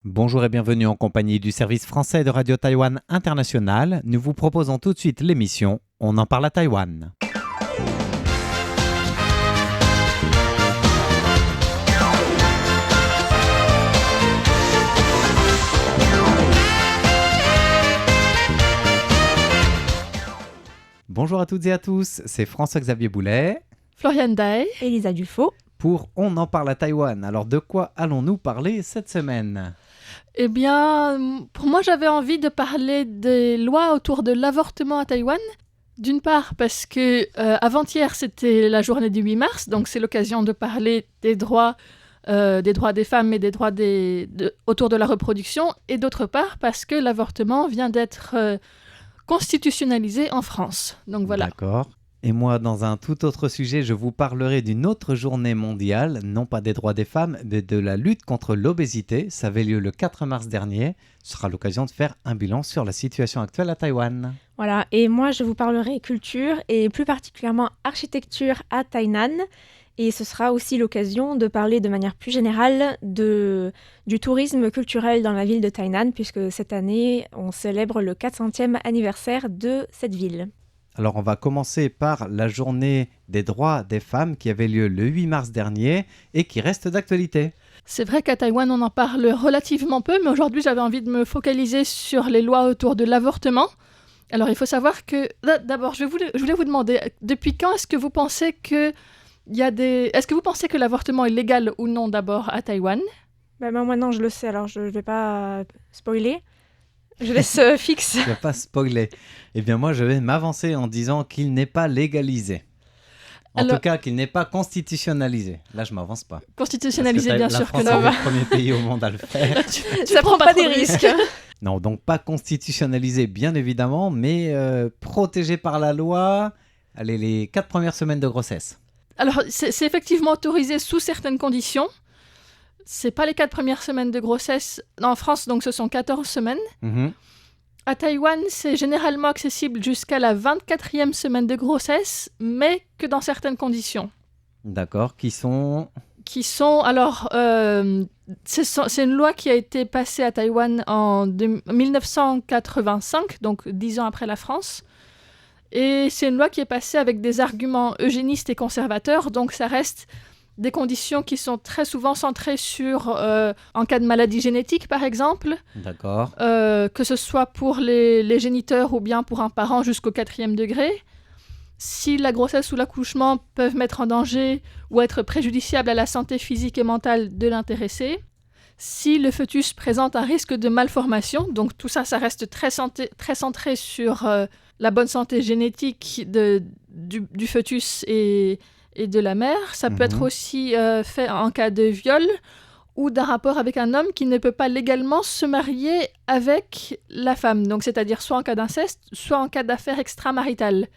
Bonjour et bienvenue en compagnie du service français de Radio Taïwan International. Nous vous proposons tout de suite l'émission On en parle à Taïwan. Bonjour à toutes et à tous, c'est François-Xavier Boulet Floriane Daye, Elisa Dufaux. pour On en parle à Taïwan. Alors de quoi allons-nous parler cette semaine ? eh bien, pour moi, j'avais envie de parler des lois autour de l'avortement à Taïwan. D'une part, parce que avant-hier, c'était la journée du 8 mars, donc c'est l'occasion de parler des droits des femmes et des droits autour de la reproduction. Et d'autre part, parce que l'avortement vient d'être constitutionnalisé en France. Donc voilà. D'accord. Et moi, dans un tout autre sujet, je vous parlerai d'une autre journée mondiale, non pas des droits des femmes, mais de la lutte contre l'obésité. Ça avait lieu le 4 mars dernier. Ce sera l'occasion de faire un bilan sur la situation actuelle à Taïwan. Voilà, et moi je vous parlerai culture et plus particulièrement architecture à Tainan. Et ce sera aussi l'occasion de parler de manière plus générale du tourisme culturel dans la ville de Tainan, puisque cette année on célèbre le 400e anniversaire de cette ville. Alors, on va commencer par la journée des droits des femmes qui avait lieu le 8 mars dernier et qui reste d'actualité. C'est vrai qu'à Taïwan, on en parle relativement peu, mais aujourd'hui, j'avais envie de me focaliser sur les lois autour de l'avortement. Alors, il faut savoir que... D'abord, je voulais vous demander, depuis quand est-ce que vous pensez que Est-ce que vous pensez que l'avortement est légal ou non d'abord à Taïwan ? Moi maintenant je le sais, alors je ne vais pas spoiler. Je laisse fixe. Je ne vais pas spoiler. Eh bien, moi, je vais m'avancer en disant qu'il n'est pas légalisé. En tout cas, qu'il n'est pas constitutionnalisé. Là, je ne m'avance pas. Constitutionnalisé, bien sûr que non. non. La France est le premier pays au monde à le faire. Ça prend pas des risques. Non, donc pas constitutionnalisé, bien évidemment, mais protégé par la loi, allez, les 4 premières semaines de grossesse. Alors, c'est effectivement autorisé sous certaines conditions. C'est pas les 4 premières semaines de grossesse. En France, donc, ce sont 14 semaines. Mm-hmm. À Taïwan, c'est généralement accessible jusqu'à la 24e semaine de grossesse, mais que dans certaines conditions. D'accord, qui sont... Alors, c'est une loi qui a été passée à Taïwan en 1985, donc 10 ans après la France. Et c'est une loi qui est passée avec des arguments eugénistes et conservateurs, donc ça reste des conditions qui sont très souvent centrées sur, en cas de maladie génétique par exemple, D'accord. que ce soit pour les géniteurs ou bien pour un parent jusqu'au 4e degré. Si la grossesse ou l'accouchement peuvent mettre en danger ou être préjudiciables à la santé physique et mentale de l'intéressé. Si le fœtus présente un risque de malformation, donc tout ça, ça reste très centré sur la bonne santé génétique du fœtus et de la mère. Ça peut être aussi fait en cas de viol ou d'un rapport avec un homme qui ne peut pas légalement se marier avec la femme. Donc, c'est-à-dire soit en cas d'inceste, soit en cas d'affaires extramaritales.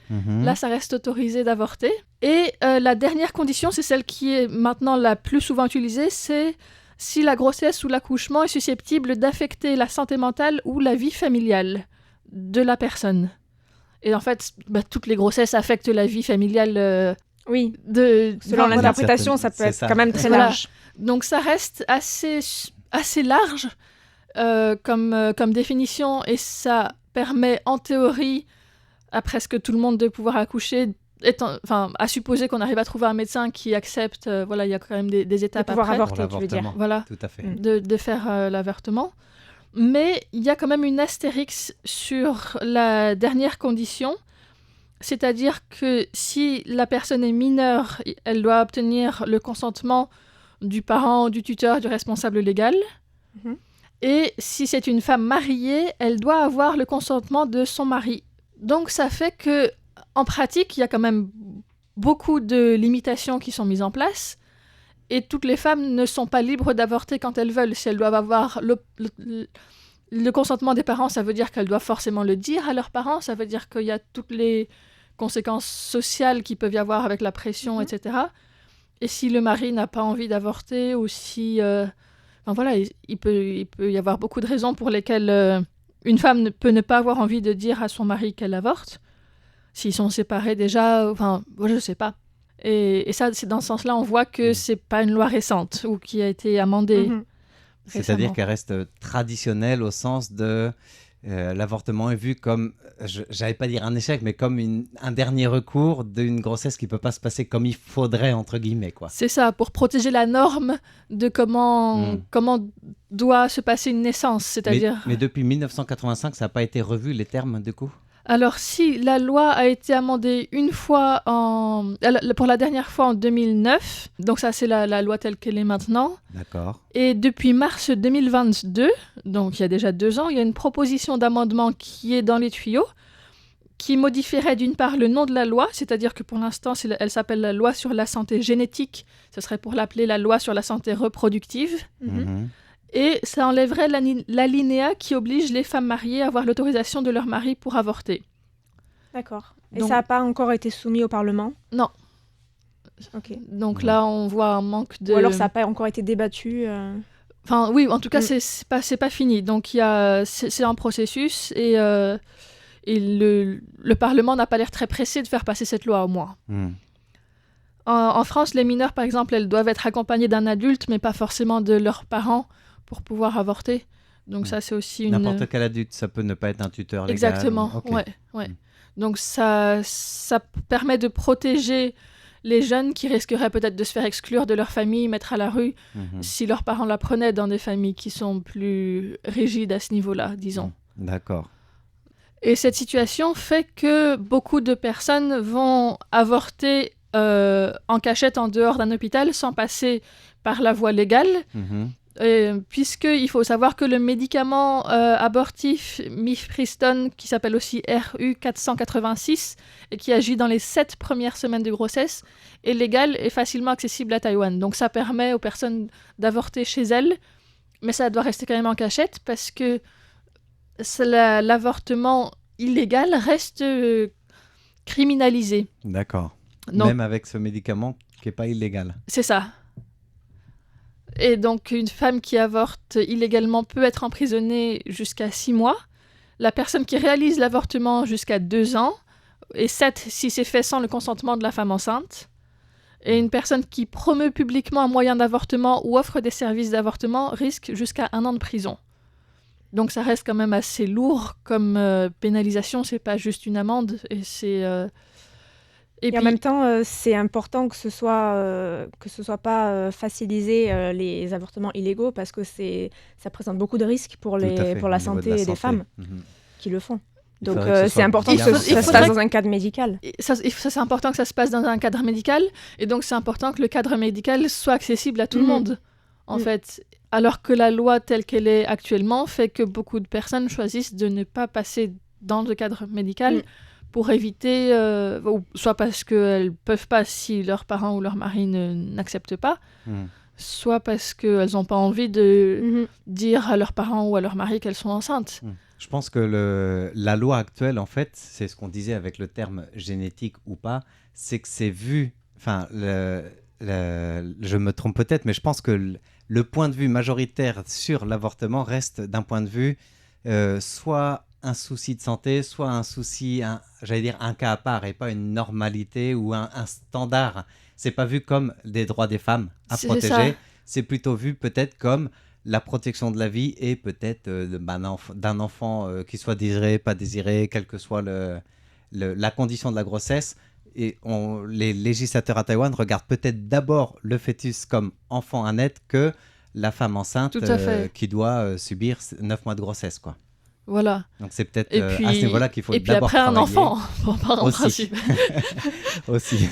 Là, ça reste autorisé d'avorter. Et la dernière condition, c'est celle qui est maintenant la plus souvent utilisée, c'est si la grossesse ou l'accouchement est susceptible d'affecter la santé mentale ou la vie familiale de la personne. Et en fait, toutes les grossesses affectent la vie familiale. Oui, selon l'interprétation, ça peut être quand même très large. Donc ça reste assez large comme définition et ça permet en théorie à presque tout le monde de pouvoir accoucher, à supposer qu'on arrive à trouver un médecin qui accepte, il y a quand même des étapes de pouvoir après. avorter, tu veux dire. Voilà, tout à fait. De faire l'avortement. Mais il y a quand même une astérix sur la dernière condition. C'est-à-dire que si la personne est mineure, elle doit obtenir le consentement du parent, du tuteur, du responsable légal. Et si c'est une femme mariée, elle doit avoir le consentement de son mari. Donc ça fait que, en pratique, il y a quand même beaucoup de limitations qui sont mises en place. Et toutes les femmes ne sont pas libres d'avorter quand elles veulent. Si elles doivent avoir le consentement des parents, ça veut dire qu'elles doivent forcément le dire à leurs parents. Ça veut dire qu'il y a toutes les conséquences sociales qu'il peut y avoir avec la pression, etc. Et si le mari n'a pas envie d'avorter ou si... il peut y avoir beaucoup de raisons pour lesquelles une femme peut ne pas avoir envie de dire à son mari qu'elle avorte. S'ils sont séparés déjà, je ne sais pas. Et ça, c'est dans ce sens-là, on voit que c'est pas une loi récente ou qui a été amendée. C'est-à-dire récemment. qu'elle reste traditionnelle au sens de l'avortement est vu comme, j'allais pas dire un échec, mais comme un dernier recours d'une grossesse qui peut pas se passer comme il faudrait, entre guillemets, quoi. C'est ça, pour protéger la norme de comment doit se passer une naissance, c'est-à-dire... Mais depuis 1985, ça n'a pas été revu, les termes, du coup? Alors, si la loi a été amendée une fois pour la dernière fois en 2009, donc ça c'est la loi telle qu'elle est maintenant, D'accord. et depuis mars 2022, donc il y a déjà 2 ans, il y a une proposition d'amendement qui est dans les tuyaux, qui modifierait d'une part le nom de la loi, c'est-à-dire que pour l'instant elle s'appelle la loi sur la santé génétique, ce serait pour l'appeler la loi sur la santé reproductive. Mhm. Et ça enlèverait l'alinéa qui oblige les femmes mariées à avoir l'autorisation de leur mari pour avorter. D'accord. Et Donc- ça n'a pas encore été soumis au Parlement? Non. Ok. Donc là, on voit un manque de... Ou alors ça n'a pas encore été débattu Enfin, oui, en tout cas, Mm. c'est pas fini. Donc, c'est un processus et le Parlement n'a pas l'air très pressé de faire passer cette loi, au moins. Mhm. En France, les mineurs, par exemple, elles doivent être accompagnées d'un adulte, mais pas forcément de leurs parents pour pouvoir avorter. Donc ça, c'est aussi une... N'importe quel adulte, ça peut ne pas être un tuteur légal. Exactement, Ok. ouais. Mm. Donc ça permet de protéger les jeunes qui risqueraient peut-être de se faire exclure de leur famille, mettre à la rue, Mhm. si leurs parents la prenaient dans des familles qui sont plus rigides à ce niveau-là, disons. D'accord. Et cette situation fait que beaucoup de personnes vont avorter en cachette en dehors d'un hôpital sans passer par la voie légale. Mhm. Puisqu'il faut savoir que le médicament abortif mifepristone, qui s'appelle aussi RU 486 et qui agit dans les 7 premières semaines de grossesse, est légal et facilement accessible à Taïwan. Donc ça permet aux personnes d'avorter chez elles, mais ça doit rester quand même en cachette parce que l'avortement illégal reste criminalisé. D'accord. Donc, Même avec ce médicament qui n'est pas illégal. c'est ça. Et donc, une femme qui avorte illégalement peut être emprisonnée jusqu'à 6 mois. La personne qui réalise l'avortement jusqu'à 2 ans. Et 7 si c'est fait sans le consentement de la femme enceinte. Et une personne qui promeut publiquement un moyen d'avortement ou offre des services d'avortement risque jusqu'à 1 an de prison. Donc, ça reste quand même assez lourd comme pénalisation. C'est pas juste une amende. Et c'est... Et en même temps, c'est important que ce soit pas facilisé les avortements illégaux parce que ça présente beaucoup de risques pour Tout à fait, la au niveau de santé des femmes Mhm. qui le font. Il Donc faudrait que ce c'est soit important bien que mentionné. ça se passe dans un cadre médical. Et ça, c'est important que ça se passe dans un cadre médical. Et donc, c'est important que le cadre médical soit accessible à tout le Mhm. monde, en Mhm. fait. Alors que la loi telle qu'elle est actuellement fait que beaucoup de personnes choisissent de ne pas passer dans le cadre médical Mhm. pour éviter, ou soit parce qu'elles ne peuvent pas si leurs parents ou leur mari n'acceptent pas, Mhm. soit parce qu'elles n'ont pas envie de Mhm. dire à leurs parents ou à leur mari qu'elles sont enceintes. Je pense que la loi actuelle, en fait, c'est ce qu'on disait avec le terme génétique ou pas, c'est que c'est vu, enfin, je me trompe peut-être, mais je pense que le point de vue majoritaire sur l'avortement reste d'un point de vue soit un souci de santé, soit un souci, j'allais dire un cas à part et pas une normalité ou un standard. C'est pas vu comme des droits des femmes à C'est protéger, ça. c'est plutôt vu peut-être comme la protection de la vie et peut-être d'un enfant qui soit désiré, pas désiré, quelle que soit la condition de la grossesse. Et les législateurs à Taïwan regardent peut-être d'abord le fœtus comme enfant à naître que la femme enceinte Tout à fait. qui doit subir 9 mois de grossesse, quoi. Voilà. Donc c'est peut-être Et à puis, ce niveau-là qu'il faut et puis d'abord après un travailler. enfant, en Aussi. principe. Aussi.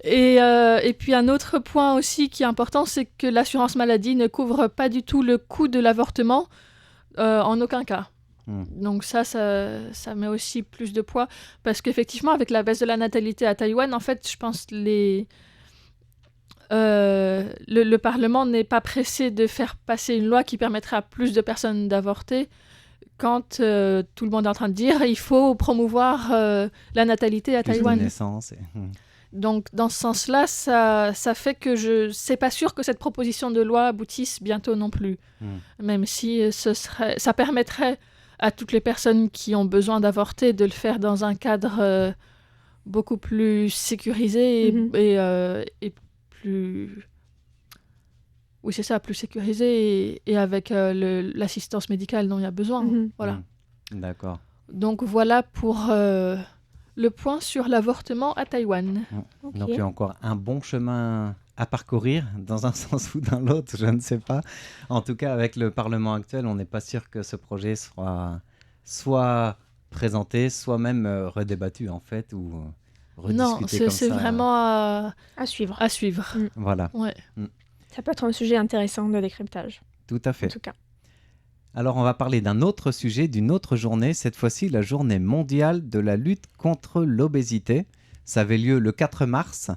Et puis un autre point aussi qui est important, c'est que l'assurance maladie ne couvre pas du tout le coût de l'avortement en aucun cas. Donc ça met aussi plus de poids parce qu'effectivement avec la baisse de la natalité à Taïwan, en fait, je pense que le Parlement n'est pas pressé de faire passer une loi qui permettrait à plus de personnes d'avorter quand tout le monde est en train de dire il faut promouvoir la natalité à Plus de Taïwan. naissance. Donc, dans ce sens-là, ça fait que c'est pas sûr que cette proposition de loi aboutisse bientôt non plus. Même si ça permettrait à toutes les personnes qui ont besoin d'avorter de le faire dans un cadre beaucoup plus sécurisé et plus... Oui, c'est ça, plus sécurisé et avec l'assistance médicale dont il y a besoin. Voilà. D'accord. Donc voilà pour le point sur l'avortement à Taïwan. Ok. Donc il y a encore un bon chemin à parcourir, dans un sens ou dans l'autre, je ne sais pas. En tout cas, avec le Parlement actuel, on n'est pas sûr que ce projet soit présenté, soit même redébattu, en fait, ou Non, rediscuté comme c'est ça. vraiment À suivre. à suivre. Voilà, Ouais. Ça peut être un sujet intéressant de décryptage, tout à en fait. tout cas. Alors, on va parler d'un autre sujet, d'une autre journée, cette fois-ci la journée mondiale de la lutte contre l'obésité. Ça avait lieu le 4 mars.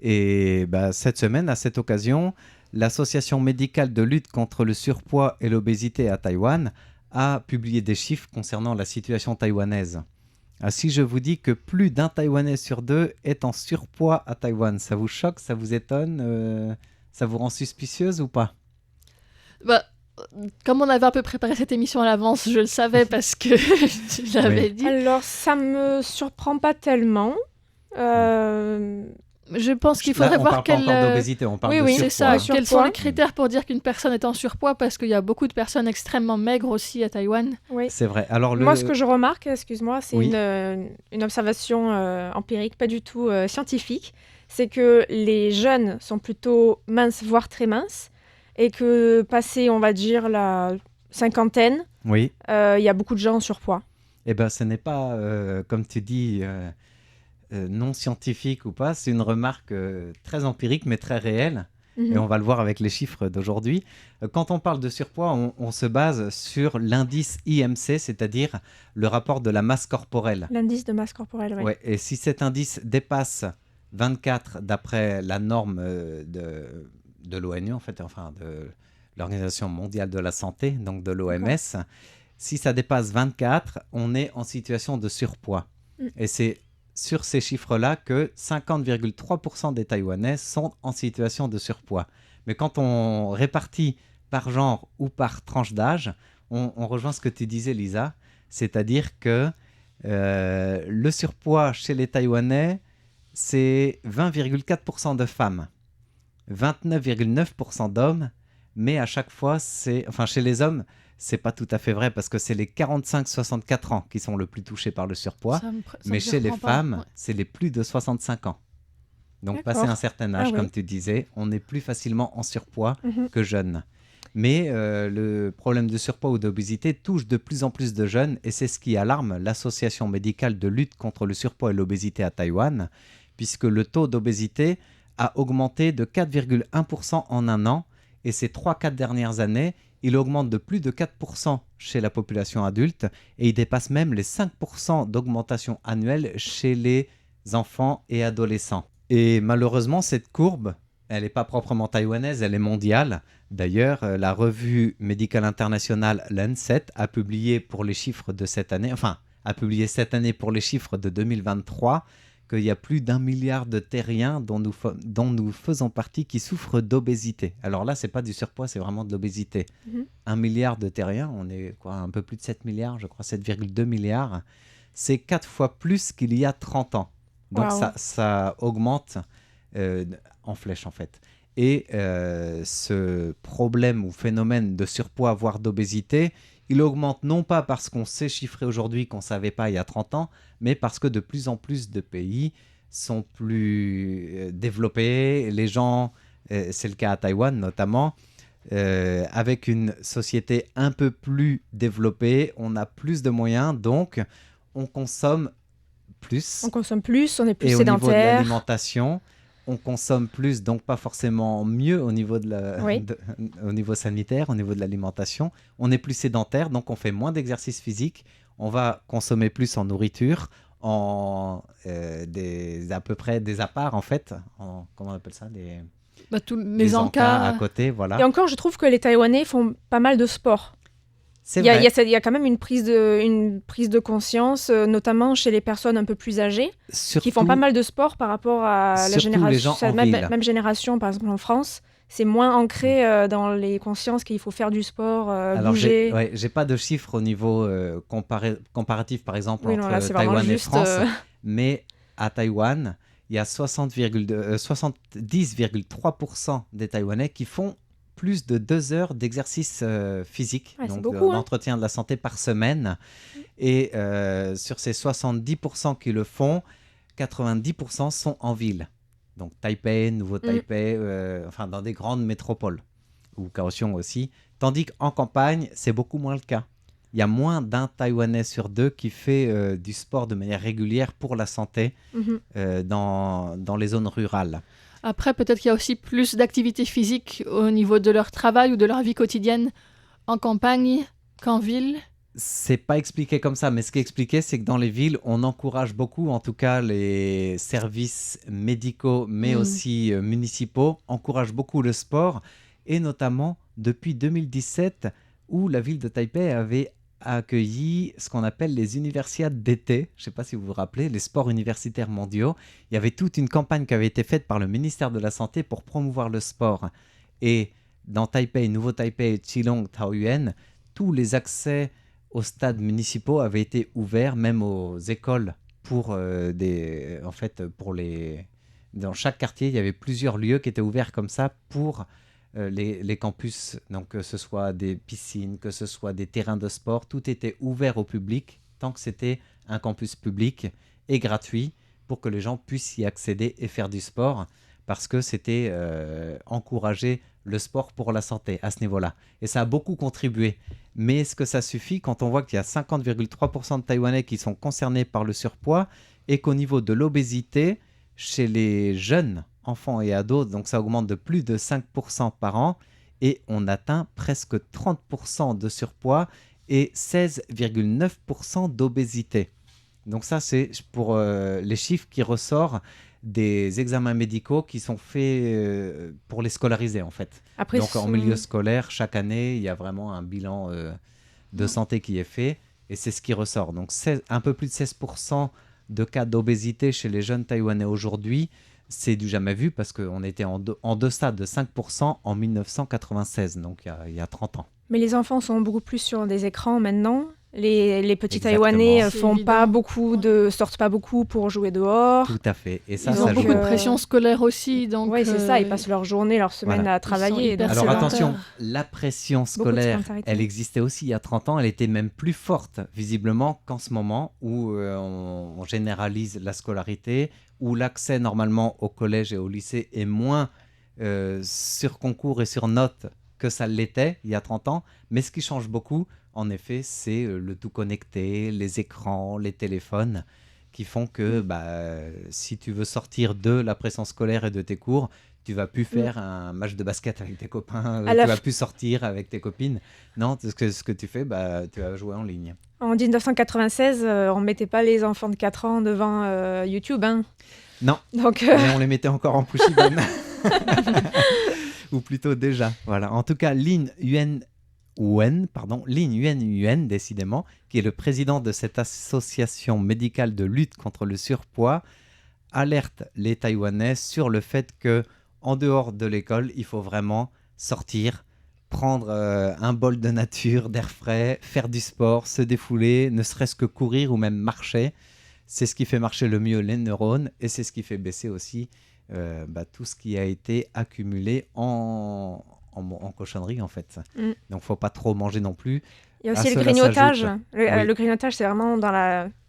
Et cette semaine, à cette occasion, l'Association médicale de lutte contre le surpoids et l'obésité à Taïwan a publié des chiffres concernant la situation taïwanaise. Si je vous dis que plus d'un Taïwanais sur deux est en surpoids à Taïwan, ça vous choque, ça vous étonne, ça vous rend suspicieuse ou pas? Bah, comme on avait un peu préparé cette émission à l'avance, je le savais parce que tu l'avais dit. Alors, ça me surprend pas tellement. Je pense qu'il Là, faudrait on voir parle pas quel... encore d'obésité, on parle oui, de oui, surpoids. C'est ça, surpoids. quels sont les critères pour dire qu'une personne est en surpoids, parce qu'il y a beaucoup de personnes extrêmement maigres aussi à Taïwan. Oui. C'est vrai. Alors, Moi, ce que je remarque, excuse-moi, c'est Oui. une observation empirique, pas du tout scientifique, c'est que les jeunes sont plutôt minces, voire très minces, et que passé, on va dire, la cinquantaine, Oui. il y a beaucoup de gens en surpoids. Eh bien, ce n'est pas, comme tu dis, non scientifique ou pas, c'est une remarque très empirique, mais très réelle. Et on va le voir avec les chiffres d'aujourd'hui. Quand on parle de surpoids, on se base sur l'indice IMC, c'est-à-dire le rapport de la masse corporelle. L'indice de masse corporelle, oui. Ouais, et si cet indice dépasse 24 d'après la norme de l'ONU, en fait, enfin de l'Organisation mondiale de la santé, donc de l'OMS, si ça dépasse 24, on est en situation de surpoids. Et c'est sur ces chiffres-là que 50,3% des Taïwanais sont en situation de surpoids. Mais quand on répartit par genre ou par tranche d'âge, on rejoint ce que tu disais, Lisa, c'est-à-dire que le surpoids chez les Taïwanais, c'est 20,4% de femmes, 29,9% d'hommes, mais à chaque fois, chez les hommes, c'est pas tout à fait vrai parce que c'est les 45-64 ans qui sont le plus touchés par le surpoids, mais chez les femmes, c'est les plus de 65 ans. Donc, D'accord. passé un certain âge, Ah oui. comme tu disais, on est plus facilement en surpoids que jeunes. Mais le problème de surpoids ou d'obésité touche de plus en plus de jeunes et c'est ce qui alarme l'Association médicale de lutte contre le surpoids et l'obésité à Taïwan, puisque le taux d'obésité a augmenté de 4,1% en un an et ces 3-4 dernières années, il augmente de plus de 4% chez la population adulte et il dépasse même les 5% d'augmentation annuelle chez les enfants et adolescents. Et malheureusement, cette courbe, elle n'est pas proprement taïwanaise, elle est mondiale. D'ailleurs, la revue médicale internationale Lancet a publié pour les chiffres de cette année, a publié cette année pour les chiffres de 2023, qu'il y a plus d'1 milliard de terriens dont nous faisons partie qui souffrent d'obésité. Alors là, ce n'est pas du surpoids, c'est vraiment de l'obésité. 1 milliard de terriens, on est un peu plus de 7 milliards, je crois 7,2 milliards. C'est 4 fois plus qu'il y a 30 ans. Donc ça augmente en flèche en fait. Et ce problème ou phénomène de surpoids, voire d'obésité, il augmente non pas parce qu'on sait chiffrer aujourd'hui qu'on ne savait pas il y a 30 ans, mais parce que de plus en plus de pays sont plus développés. Les gens, c'est le cas à Taïwan notamment, avec une société un peu plus développée, on a plus de moyens, donc on consomme plus. On consomme plus, on est plus et sédentaire. Au niveau de l'alimentation, on consomme plus, donc pas forcément mieux au niveau, au niveau sanitaire, au niveau de l'alimentation. On est plus sédentaire, donc on fait moins d'exercice physique. On va consommer plus en nourriture, à peu près des apparts en fait. Comment on appelle ça tous les des encas à côté, voilà. Et encore, je trouve que les Taïwanais font pas mal de sport. Il y a quand même une prise de conscience, notamment chez les personnes un peu plus âgées, qui font pas mal de sport par rapport à la génération, même génération, par exemple en France. C'est moins ancré dans les consciences qu'il faut faire du sport, Alors, bouger. j'ai pas de chiffres au niveau comparatif, par exemple, Oui, non, là, entre c'est Taïwan vraiment et juste, France. Mais à Taïwan, il y a 70,3% des Taïwanais qui font plus de 2 heures d'exercice physique, Ouais, c'est donc beaucoup, hein. d'entretien de la santé par semaine. Et sur ces 70% qui le font, 90% sont en ville. Donc Taipei, Nouveau Taipei, enfin dans des grandes métropoles, ou Kaohsiung aussi. Tandis qu'en campagne, c'est beaucoup moins le cas. Il y a moins d'un Taïwanais sur 2 qui fait du sport de manière régulière pour la santé dans les zones rurales. Après, peut-être qu'il y a aussi plus d'activité physique au niveau de leur travail ou de leur vie quotidienne en campagne qu'en ville. C'est pas expliqué comme ça, mais ce qui est expliqué, c'est que dans les villes, on encourage beaucoup, en tout cas les services médicaux, mais aussi municipaux, encouragent beaucoup le sport, et notamment depuis 2017, où la ville de Taipei avait accueilli ce qu'on appelle les universiades d'été. Je ne sais pas si vous vous rappelez, les sports universitaires mondiaux. Il y avait toute une campagne qui avait été faite par le ministère de la Santé pour promouvoir le sport. Et dans Taipei, Nouveau Taipei, Keelung, Taoyuan, tous les accès aux stades municipaux avaient été ouverts, même aux écoles, pour dans chaque quartier, il y avait plusieurs lieux qui étaient ouverts comme ça pour les campus, donc que ce soit des piscines, que ce soit des terrains de sport, tout était ouvert au public tant que c'était un campus public et gratuit pour que les gens puissent y accéder et faire du sport, parce que c'était encourager le sport pour la santé à ce niveau-là. Et ça a beaucoup contribué. Mais est-ce que ça suffit quand on voit qu'il y a 50,3% de Taïwanais qui sont concernés par le surpoids et qu'au niveau de l'obésité, chez les jeunes enfants et ados, donc ça augmente de plus de 5% par an et on atteint presque 30% de surpoids et 16,9% d'obésité. Donc ça, c'est pour les chiffres qui ressortent des examens médicaux qui sont faits pour les scolariser en fait. Après, donc en milieu scolaire, chaque année, il y a vraiment un bilan de santé qui est fait et c'est ce qui ressort. Donc un peu plus de 16% de cas d'obésité chez les jeunes Taïwanais aujourd'hui. C'est du jamais vu parce qu'on était en deçà de 5% en 1996, donc il y a 30 ans. Mais les enfants sont beaucoup plus sur des écrans maintenant. Les petits Exactement. Taïwanais C'est font pas évident. beaucoup sortent pas beaucoup pour jouer dehors. Tout à fait. Et ça, Ils ont ça beaucoup joue. de pression scolaire aussi. Donc, Oui, c'est ça. Ils passent leur journée, leur semaine Voilà. à travailler. Ils sont hyper donc Alors c'est sédentaires. attention, la pression Beaucoup de scolaire, sédentarité. elle existait aussi il y a 30 ans, elle était même plus forte visiblement qu'en ce moment où on généralise la scolarité, où l'accès normalement au collège et au lycée est moins sur concours et sur notes que ça l'était il y a 30 ans. Mais ce qui change beaucoup, en effet, c'est le tout connecté, les écrans, les téléphones, qui font que si tu veux sortir de la pression scolaire et de tes cours, tu vas plus faire un match de basket avec tes copains, tu vas plus sortir avec tes copines. Non, ce que tu fais, tu vas jouer en ligne. En 1996, on mettait pas les enfants de 4 ans devant YouTube. Hein. Non, Donc, mais on les mettait encore en pushiban. Ou plutôt déjà. Voilà. En tout cas, Lin Yuan, décidément, qui est le président de cette association médicale de lutte contre le surpoids, alerte les Taïwanais sur le fait que, en dehors de l'école, il faut vraiment sortir, prendre un bol de nature, d'air frais, faire du sport, se défouler, ne serait-ce que courir ou même marcher. C'est ce qui fait marcher le mieux les neurones et c'est ce qui fait baisser aussi tout ce qui a été accumulé en cochonnerie en fait. Donc il ne faut pas trop manger non plus. il y a aussi le grignotage. Le grignotage, c'est vraiment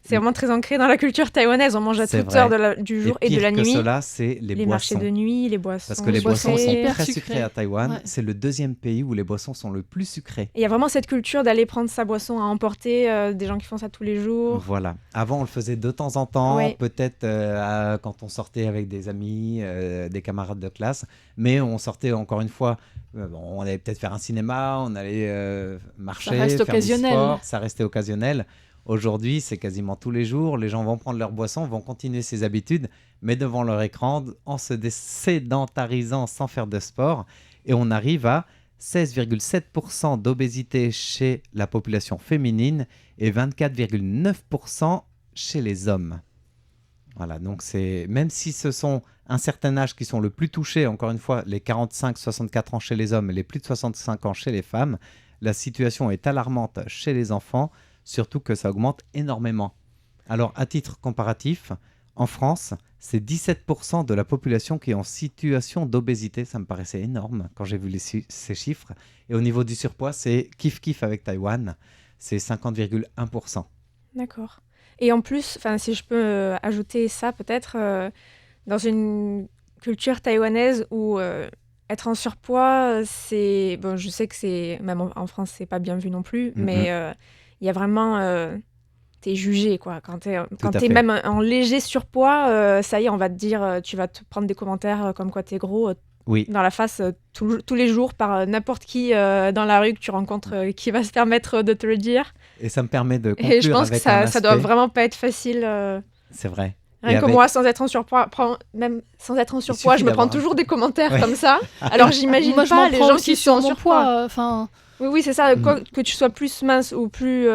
c'est vraiment très ancré dans la culture taïwanaise. On mange à toute heure du jour et de la nuit. Et cela, c'est les boissons. Marchés de nuit, les boissons. Parce que les boissons sont hyper très sucrées. sucrées à Taïwan. Ouais. C'est le deuxième pays où les boissons sont le plus sucrées. Et il y a vraiment cette culture d'aller prendre sa boisson à emporter, des gens qui font ça tous les jours. Voilà. Avant, on le faisait de temps en temps, Ouais. peut-être quand on sortait avec des amis, des camarades de classe. Mais on sortait encore une fois, on allait peut-être faire un cinéma, on allait marcher, Ça reste faire occasionnel. du sport. Ça restait occasionnel. Aujourd'hui, c'est quasiment tous les jours. Les gens vont prendre leur boisson, vont continuer ces habitudes, mais devant leur écran, en se sédentarisant sans faire de sport. Et on arrive à 16,7% d'obésité chez la population féminine et 24,9% chez les hommes. Voilà, donc même si ce sont un certain âge qui sont le plus touchés, encore une fois, les 45-64 ans chez les hommes et les plus de 65 ans chez les femmes, la situation est alarmante chez les enfants, surtout que ça augmente énormément. Alors, à titre comparatif, En France, c'est 17% de la population qui est en situation d'obésité. Ça me paraissait énorme quand j'ai vu ces chiffres. Et au niveau du surpoids, c'est kiff-kiff avec Taïwan. C'est 50,1%. D'accord. Et en plus, si je peux ajouter ça peut-être, dans une culture taïwanaise où être en surpoids, c'est... Bon, je sais que c'est... Même en France, c'est pas bien vu non plus, mais il y a vraiment... t'es jugé, quoi. Quand t'es même en léger surpoids, ça y est, on va te dire... tu vas te prendre des commentaires comme quoi t'es gros dans la face tous les jours par n'importe qui dans la rue que tu rencontres qui va se permettre de te le dire. Et ça me permet de conclure. Et je pense que ça doit vraiment pas être facile. C'est vrai. Rien que moi, sans être en surpoids, je me prends toujours des commentaires comme ça. Alors j'imagine pas les gens qui sont en surpoids. Oui, c'est ça. Que tu sois plus mince ou plus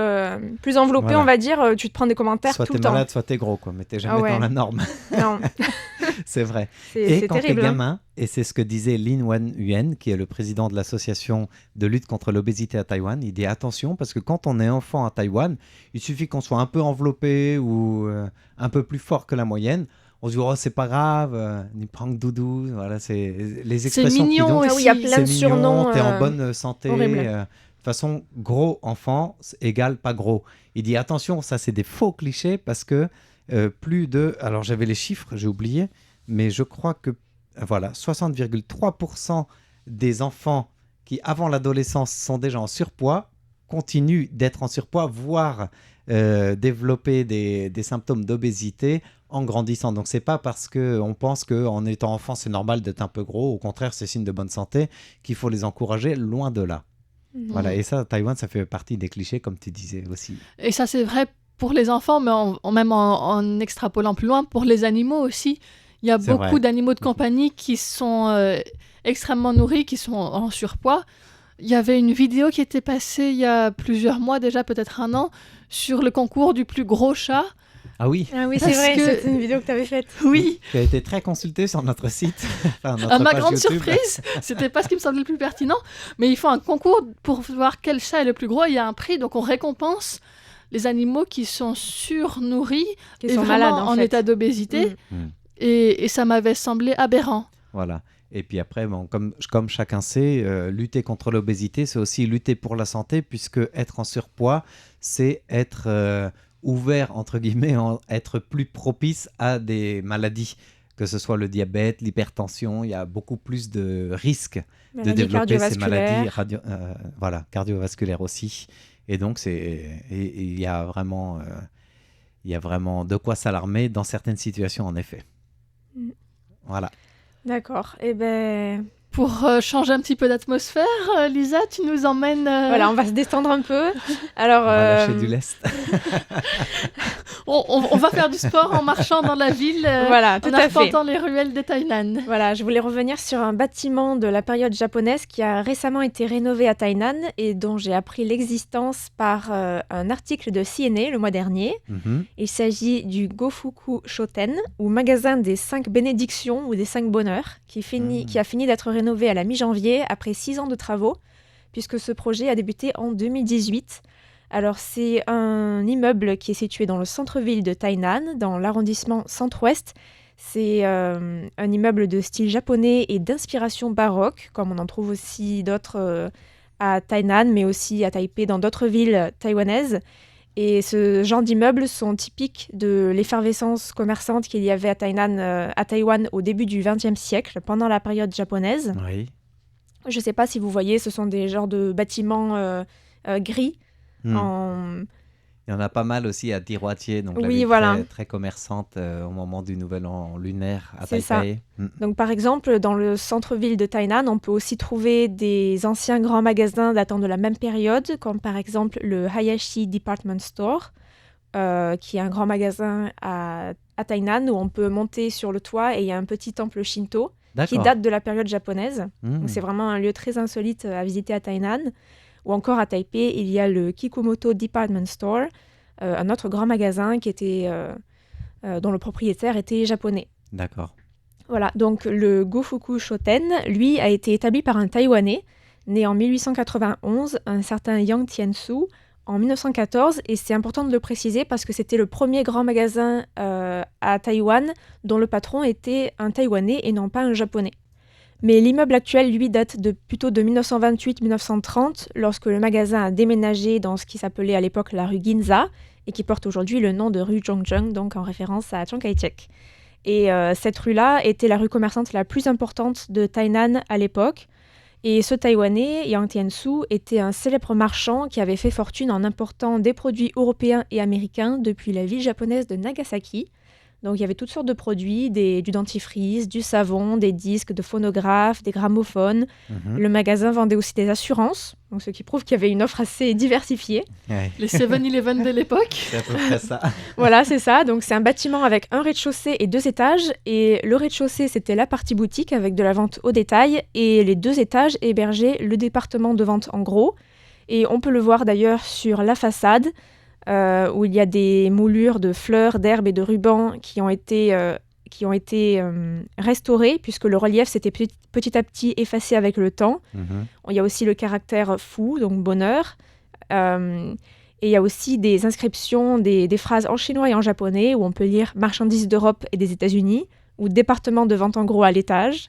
enveloppé, on va dire, tu te prends des commentaires tout le temps. Soit t'es malade, soit t'es gros, quoi. Mais t'es jamais dans la norme. Non. C'est vrai. C'est quand terrible, t'es gamin, et c'est ce que disait Lin Wan-Yuan, qui est le président de l'association de lutte contre l'obésité à Taïwan, il dit attention, parce que quand on est enfant à Taïwan, il suffit qu'on soit un peu enveloppé ou un peu plus fort que la moyenne. On se dit, oh, c'est pas grave, ni prang doudou, voilà, c'est les expressions qui donnent. Il y a plein de surnoms. T'es en bonne santé. De toute façon, gros enfant égale pas gros. Il dit, attention, ça c'est des faux clichés parce que plus de... Alors j'avais les chiffres, j'ai oublié, mais je crois que 60,3% des enfants qui, avant l'adolescence, sont déjà en surpoids, continuent d'être en surpoids, voire développer des symptômes d'obésité en grandissant. Donc, c'est pas parce qu'on pense qu'en étant enfant, c'est normal d'être un peu gros. Au contraire, c'est signe de bonne santé qu'il faut les encourager, loin de là. Voilà. Et ça, Taïwan, ça fait partie des clichés, comme tu disais aussi. Et ça, c'est vrai pour les enfants, mais même en extrapolant plus loin, pour les animaux aussi. Il y a beaucoup d'animaux de compagnie qui sont extrêmement nourris, qui sont en surpoids. Il y avait une vidéo qui était passée il y a plusieurs mois déjà, peut-être un an, sur le concours du plus gros chat. Ah oui, c'est vrai, c'est une vidéo que tu avais faite. Oui. Qui a été très consultée sur notre site. À ma grande surprise, c'était pas ce qui me semblait le plus pertinent, mais ils font un concours pour voir quel chat est le plus gros. Il y a un prix, donc on récompense les animaux qui sont surnourris et sont malades, en état d'obésité. Et ça m'avait semblé aberrant. Voilà. Et puis après, comme chacun sait, lutter contre l'obésité, c'est aussi lutter pour la santé, puisque être en surpoids, c'est être ouvert, entre guillemets, être plus propice à des maladies, que ce soit le diabète, l'hypertension. Il y a beaucoup plus de risques de développer ces maladies cardiovasculaires aussi. Et donc, il y a vraiment de quoi s'alarmer dans certaines situations, en effet. Voilà. D'accord. Pour changer un petit peu d'atmosphère, Lisa, tu nous emmènes... Voilà, on va se détendre un peu. Alors, on va lâcher du lest. on va faire du sport en marchant dans la ville, en arpentant les ruelles de Tainan. Voilà, je voulais revenir sur un bâtiment de la période japonaise qui a récemment été rénové à Tainan et dont j'ai appris l'existence par un article de CNA le mois dernier. Il s'agit du Gofuku Shoten, ou magasin des 5 bénédictions ou des 5 bonheurs, qui a fini d'être rénové à la mi-janvier après 6 ans de travaux, puisque ce projet a débuté en 2018. Alors, c'est un immeuble qui est situé dans le centre-ville de Tainan, dans l'arrondissement centre-ouest. C'est un immeuble de style japonais et d'inspiration baroque, comme on en trouve aussi d'autres à Tainan, mais aussi à Taipei, dans d'autres villes taïwanaises. Et ce genre d'immeubles sont typiques de l'effervescence commerçante qu'il y avait à Taïwan au début du XXe siècle, pendant la période japonaise. Oui. Je ne sais pas si vous voyez, ce sont des genres de bâtiments gris. Il y en a pas mal aussi à Diroitier, donc la ville très commerçante au moment du Nouvel An lunaire à Taipei. Donc par exemple, dans le centre-ville de Tainan, on peut aussi trouver des anciens grands magasins datant de la même période, comme par exemple le Hayashi Department Store, qui est un grand magasin à Tainan où on peut monter sur le toit et il y a un petit temple Shinto qui date de la période japonaise. Donc c'est vraiment un lieu très insolite à visiter à Tainan. Ou encore à Taipei, il y a le Kikumoto Department Store, un autre grand magasin dont le propriétaire était japonais. D'accord. Voilà, donc le Gofuku Shoten, lui, a été établi par un Taïwanais, né en 1891, un certain Yang Tiansu, en 1914 et c'est important de le préciser parce que c'était le premier grand magasin à Taïwan dont le patron était un Taïwanais et non pas un Japonais. Mais l'immeuble actuel, lui, date plutôt de 1928-1930 lorsque le magasin a déménagé dans ce qui s'appelait à l'époque la rue Ginza et qui porte aujourd'hui le nom de rue Zhongzheng, donc en référence à Chiang Kai-shek. Et cette rue-là était la rue commerçante la plus importante de Tainan à l'époque. Et ce Taïwanais, Yang Tiansu, était un célèbre marchand qui avait fait fortune en important des produits européens et américains depuis la ville japonaise de Nagasaki. Donc il y avait toutes sortes de produits, du dentifrice, du savon, des disques de phonographes, des gramophones. Le magasin vendait aussi des assurances, donc ce qui prouve qu'il y avait une offre assez diversifiée. Ouais. Les 7-Eleven de l'époque. C'est à peu près ça. Voilà, c'est ça. Donc c'est un bâtiment avec un rez-de-chaussée et 2 étages. Et le rez-de-chaussée, c'était la partie boutique avec de la vente au détail. Et les 2 étages hébergeaient le département de vente en gros. Et on peut le voir d'ailleurs sur la façade, où il y a des moulures de fleurs, d'herbes et de rubans qui ont été restaurées, puisque le relief s'était petit à petit effacé avec le temps. Il y a aussi le caractère fou, donc bonheur. Et il y a aussi des inscriptions, des phrases en chinois et en japonais, où on peut lire « marchandises d'Europe et des États-Unis » ou « département de vente en gros à l'étage ».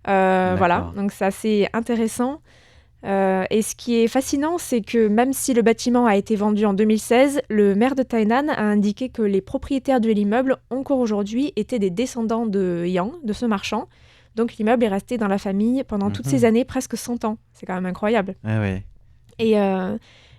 Voilà, donc c'est assez intéressant. Et ce qui est fascinant, c'est que même si le bâtiment a été vendu en 2016, le maire de Tainan a indiqué que les propriétaires de l'immeuble, encore aujourd'hui, étaient des descendants de Yang, de ce marchand. Donc l'immeuble est resté dans la famille pendant toutes ces années, presque 100 ans. C'est quand même incroyable. Ah ouais. Et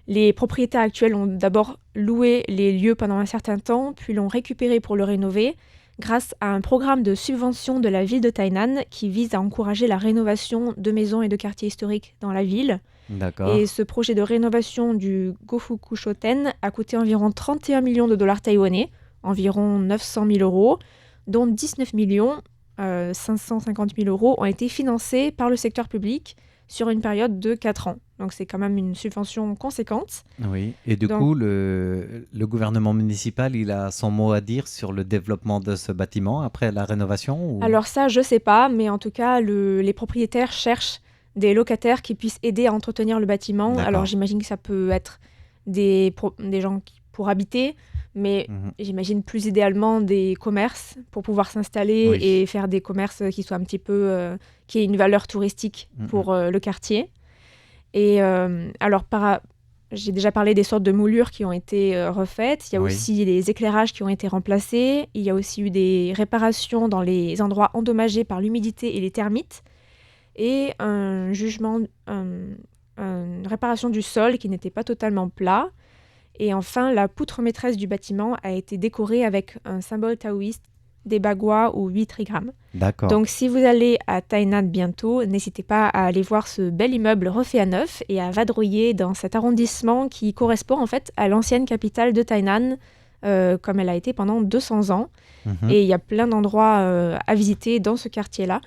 les propriétaires actuels ont d'abord loué les lieux pendant un certain temps, puis l'ont récupéré pour le rénover, grâce à un programme de subvention de la ville de Tainan qui vise à encourager la rénovation de maisons et de quartiers historiques dans la ville. D'accord. Et ce projet de rénovation du Gofukushoten a coûté environ 31 millions de dollars taïwanais, environ 900 000 euros, dont 19 millions 550 000 euros ont été financés par le secteur public sur une période de 4 ans. Donc c'est quand même une subvention conséquente. Oui, et du coup, le gouvernement municipal, il a son mot à dire sur le développement de ce bâtiment après la rénovation ou... Alors ça, je sais pas, mais en tout cas, les propriétaires cherchent des locataires qui puissent aider à entretenir le bâtiment. D'accord. Alors j'imagine que ça peut être des gens pour habiter, mais j'imagine plus idéalement des commerces pour pouvoir s'installer et faire des commerces qui soient un petit peu... qui aient une valeur touristique pour le quartier. Et alors, j'ai déjà parlé des sortes de moulures qui ont été refaites. Il y a aussi les éclairages qui ont été remplacés. Il y a aussi eu des réparations dans les endroits endommagés par l'humidité et les termites. Et une réparation du sol qui n'était pas totalement plat. Et enfin, la poutre maîtresse du bâtiment a été décorée avec un symbole taoïste, des bagua ou 8 trigrammes. D'accord. Donc si vous allez à Tainan bientôt, n'hésitez pas à aller voir ce bel immeuble refait à neuf et à vadrouiller dans cet arrondissement qui correspond en fait à l'ancienne capitale de Tainan, comme elle a été pendant 200 ans. Et il y a plein d'endroits à visiter dans ce quartier-là.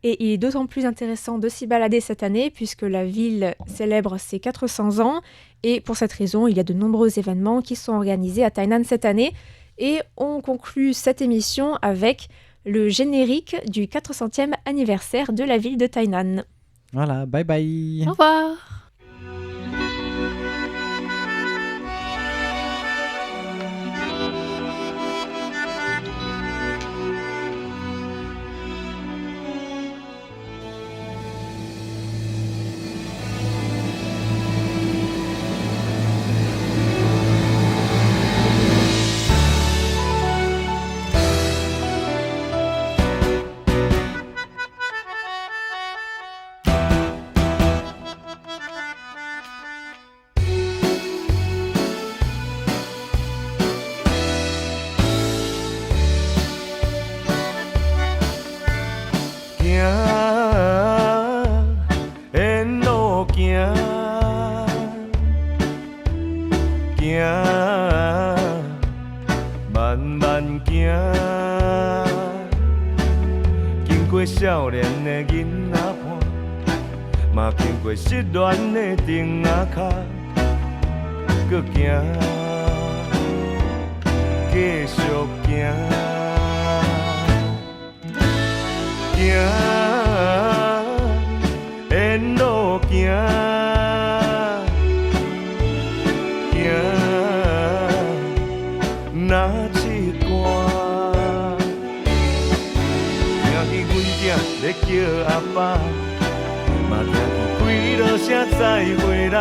Et il est d'autant plus intéressant de s'y balader cette année puisque la ville célèbre ses 400 ans. Et pour cette raison, il y a de nombreux événements qui sont organisés à Tainan cette année. Et on conclut cette émission avec le générique du 400e anniversaire de la ville de Tainan. Voilà, bye bye. Au revoir.少年的囡仔伴，嘛经过失恋的丁仔脚，搁行，继续行，行，沿路行，若试歌。听见阮囝咧叫阿爸，嘛听见几落声再会啦。